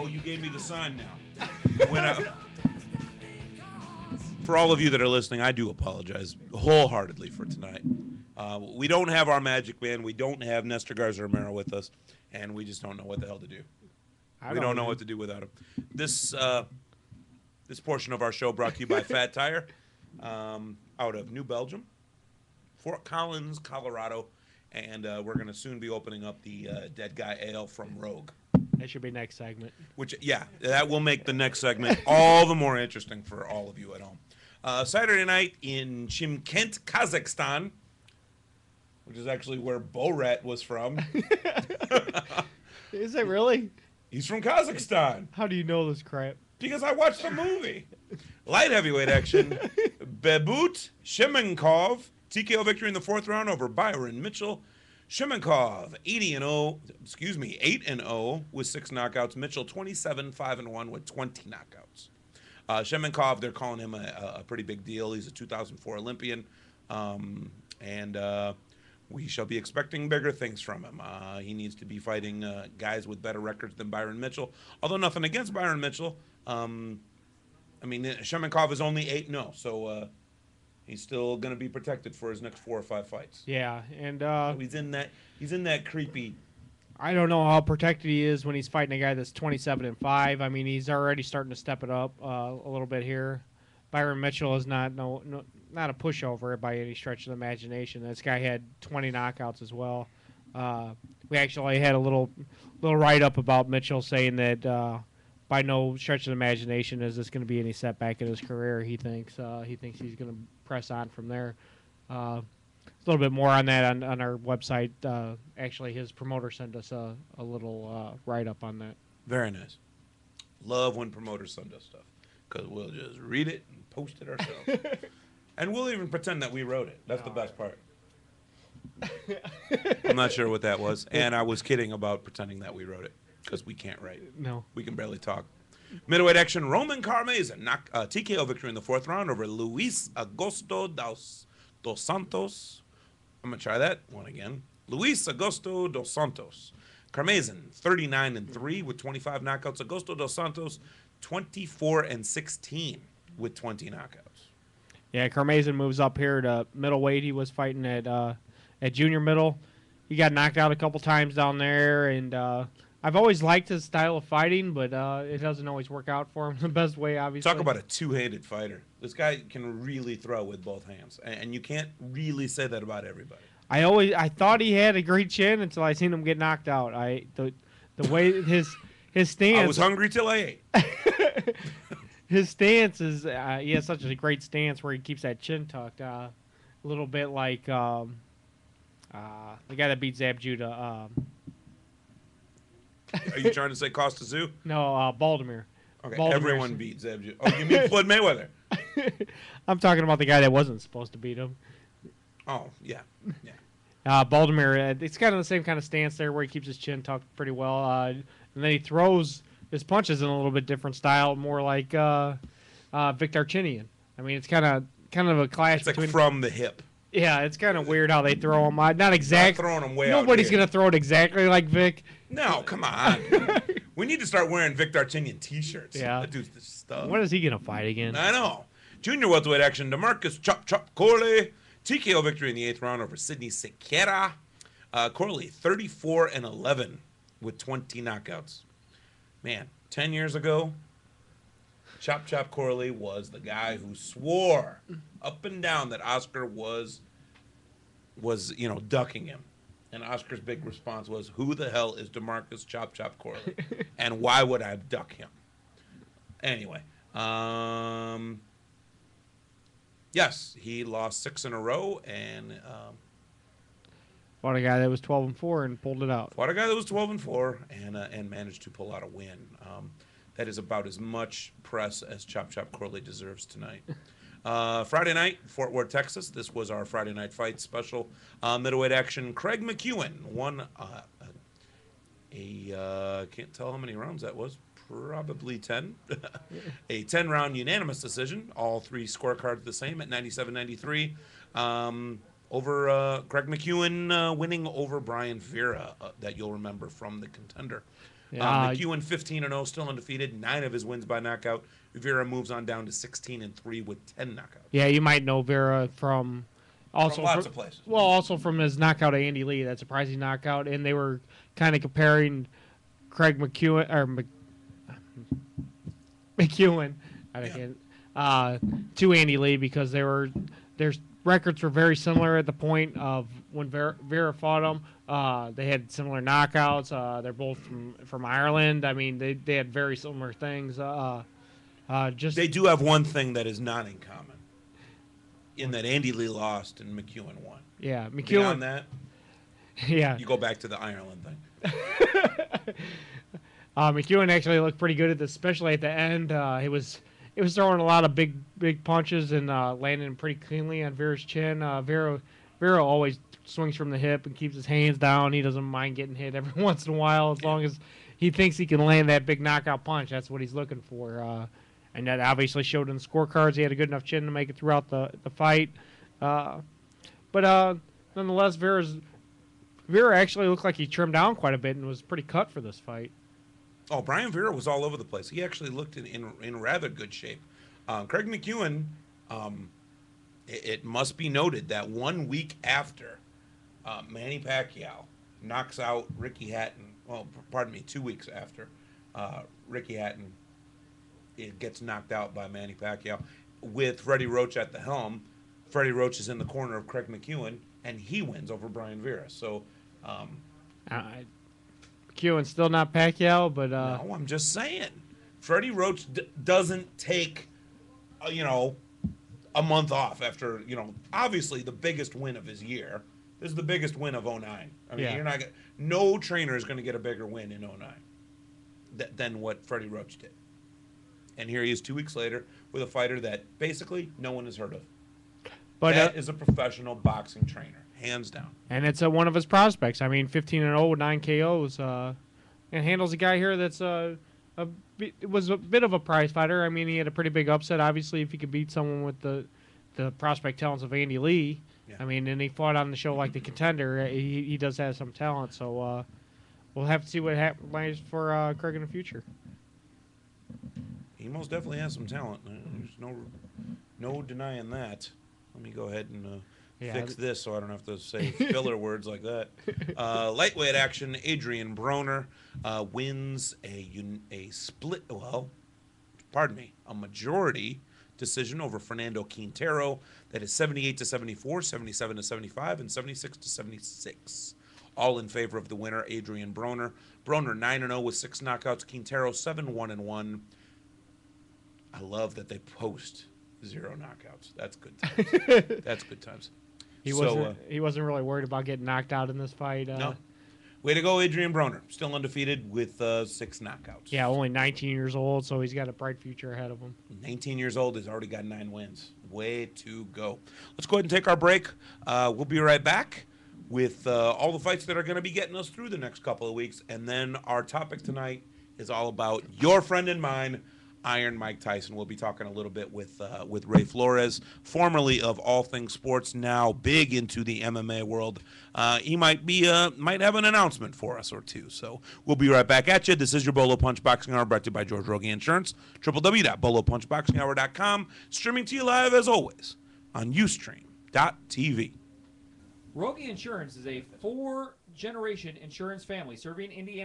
Oh, you gave me the sign now. For all of you that are listening, I do apologize wholeheartedly for tonight. We don't have our magic man. We don't have Nestor Garza Romero with us, and we just don't know what the hell to do. We don't know what to do without him. This portion of our show brought to you by Fat Tire, out of New Belgium, Fort Collins, Colorado, and we're going to soon be opening up the Dead Guy Ale from Rogue. That should be next segment. That will make the next segment all the more interesting for all of you at home. Saturday night in Chimkent, Kazakhstan, which is actually where Borat was from. Is it really? He's from Kazakhstan. How do you know this crap? Because I watched the movie. Light heavyweight action. Bebut Shemenkov, TKO victory in the fourth round over Byron Mitchell. Shemenkov 8-0 with 6 knockouts. Mitchell 27-5-1 with 20 knockouts. Shemenkov, they're calling him a pretty big deal. He's a 2004 Olympian, and we shall be expecting bigger things from him. He needs to be fighting guys with better records than Byron Mitchell. Although nothing against Byron Mitchell. Shemenkov is only 8-0, so he's still going to be protected for his next 4 or 5 fights. Yeah, and so he's in that creepy. I don't know how protected he is when he's fighting a guy that's 27-5. I mean, he's already starting to step it up a little bit here. Byron Mitchell is not a pushover by any stretch of the imagination. This guy had 20 knockouts as well. We actually had a little write-up about Mitchell saying that by no stretch of the imagination is this going to be any setback in his career. He thinks he's going to press on from there. A little bit more on that on our website. Actually, his promoter sent us a little write-up on that. Very nice. Love when promoters send us stuff because we'll just read it and post it ourselves. And we'll even pretend that we wrote it. That's the best part. I'm not sure what that was. And I was kidding about pretending that we wrote it because we can't write. No. We can barely talk. Middleweight action, Roman Carmazin, TKO victory in the fourth round over Luis Augusto dos Santos. I'm going to try that one again. Luis Augusto dos Santos. Carmazin, 39-3 with 25 knockouts. Augusto dos Santos, 24-16 with 20 knockouts. Yeah, Carmazin moves up here to middleweight. He was fighting at junior middle. He got knocked out a couple times down there, and I've always liked his style of fighting, but it doesn't always work out for him the best way, obviously. Talk about a two-handed fighter. This guy can really throw with both hands, and you can't really say that about everybody. I thought he had a great chin until I seen him get knocked out. The way his stance. I was hungry till I ate. His stance is he has such a great stance where he keeps that chin tucked, a little bit like the guy that beat Zab Judah. Are you trying to say Costa Zoo? No, Baltimore. Okay, Baltimore. everyone beat Zab Judah. Oh, you mean Floyd Mayweather? I'm talking about the guy that wasn't supposed to beat him. Oh, yeah. Baltimore, it's kind of the same kind of stance there where he keeps his chin tucked pretty well. And then he throws his punches in a little bit different style, more like Victor Archinian. I mean, it's kind of a clash it's like between from the hip. Yeah, it's kind of weird how they throw him. Not exactly. Throwing him way Nobody's out here. going to throw it exactly like Vic. No, come on. We need to start wearing Victor Archinian T-shirts. Yeah. That dude's the stuff. When is he going to fight again? I know. Junior welterweight action, DeMarcus Chop Chop Corley. TKO victory in the 8th round over Sidney Sequeira. Corley, 34-11 with 20 knockouts. Man, 10 years ago, Chop Chop Corley was the guy who swore up and down that Oscar was ducking him. And Oscar's big response was, who the hell is DeMarcus Chop Chop Corley? And why would I duck him? Anyway, yes, he lost 6 in a row and Fought a guy that was 12-4 and pulled it out. fought a guy that was 12-4 and managed to pull out a win. That is about as much press as Chop Chop Corley deserves tonight. Friday night, Fort Worth, Texas. This was our Friday night fight special. Middleweight action. Craig McEwen won can't tell how many rounds that was. Probably 10. A 10-round unanimous decision. All 3 scorecards the same at 97-93. Over Craig McEwen winning over Brian Vera, that you'll remember from The Contender. McEwen 15-0, still undefeated. 9 of his wins by knockout. Vera moves on down to 16-3 with 10 knockouts. Yeah, you might know Vera from lots of places. Well, also from his knockout of Andy Lee, that surprising knockout, and they were kind of comparing Craig McEwen to Andy Lee because their records were very similar at the point of when Vera fought him. They had similar knockouts. They're both from Ireland. I mean, they had very similar things. They do have one thing that is not in common, in that Andy Lee lost and McEwen won. Yeah, McEwen. Beyond that, yeah, you go back to the Ireland thing. McEwen actually looked pretty good at this, especially at the end. He was throwing a lot of big punches and landing pretty cleanly on Vera's chin. Vera always swings from the hip and keeps his hands down. He doesn't mind getting hit every once in a while as long as he thinks he can land that big knockout punch. That's what he's looking for. And that obviously showed in the scorecards. He had a good enough chin to make it throughout the fight. But nonetheless, Vera actually looked like he trimmed down quite a bit and was pretty cut for this fight. Oh, Brian Vera was all over the place. He actually looked in rather good shape. Craig McEwen, it must be noted that 1 week after Manny Pacquiao knocks out Ricky Hatton, 2 weeks after Ricky Hatton gets knocked out by Manny Pacquiao, with Freddie Roach at the helm. Freddie Roach is in the corner of Craig McEwen, and he wins over Brian Vera. So, McEwen's still not Pacquiao, but no, I'm just saying, Freddie Roach doesn't take, a month off after, obviously the biggest win of his year. This is the biggest win of 2009. I mean, no trainer is going to get a bigger win in 2009 than what Freddie Roach did. And here he is 2 weeks later with a fighter that basically no one has heard of. But that is a professional boxing trainer, hands down. And it's one of his prospects. I mean, 15-0 with 9 KOs. And handles a guy here that's was a bit of a prize fighter. I mean, he had a pretty big upset. Obviously, if he could beat someone with the prospect talents of Andy Lee. Yeah. I mean, and he fought on the show like the Contender. He does have some talent. So we'll have to see what happens for Craig in the future. He most definitely has some talent. There's no denying that. Let me go ahead and fix this so I don't have to say filler words like that. Lightweight action, Adrian Broner wins a split, a majority decision over Fernando Quintero. That is 78-74, 77-75, and 76-76. All in favor of the winner, Adrian Broner. Broner 9-0 with 6 knockouts. Quintero 7-1-1. I love that they post 0 knockouts. That's good times. That's good times. He wasn't really worried about getting knocked out in this fight. No. Way to go, Adrian Broner. Still undefeated with 6 knockouts. Yeah, only 19 years old, so he's got a bright future ahead of him. 19 years old, has already got 9 wins. Way to go. Let's go ahead and take our break. We'll be right back with all the fights that are going to be getting us through the next couple of weeks. And then our topic tonight is all about your friend and mine, Iron Mike Tyson. We'll be talking a little bit with Ray Flores, formerly of All Things Sports, now big into the MMA world. He might have an announcement for us or two. So we'll be right back at you. This is your Bolo Punch Boxing Hour, brought to you by George Rogie Insurance. www.bolopunchboxinghour.com. Streaming to you live as always on Ustream.tv. Rogie Insurance is a 4-generation insurance family serving Indiana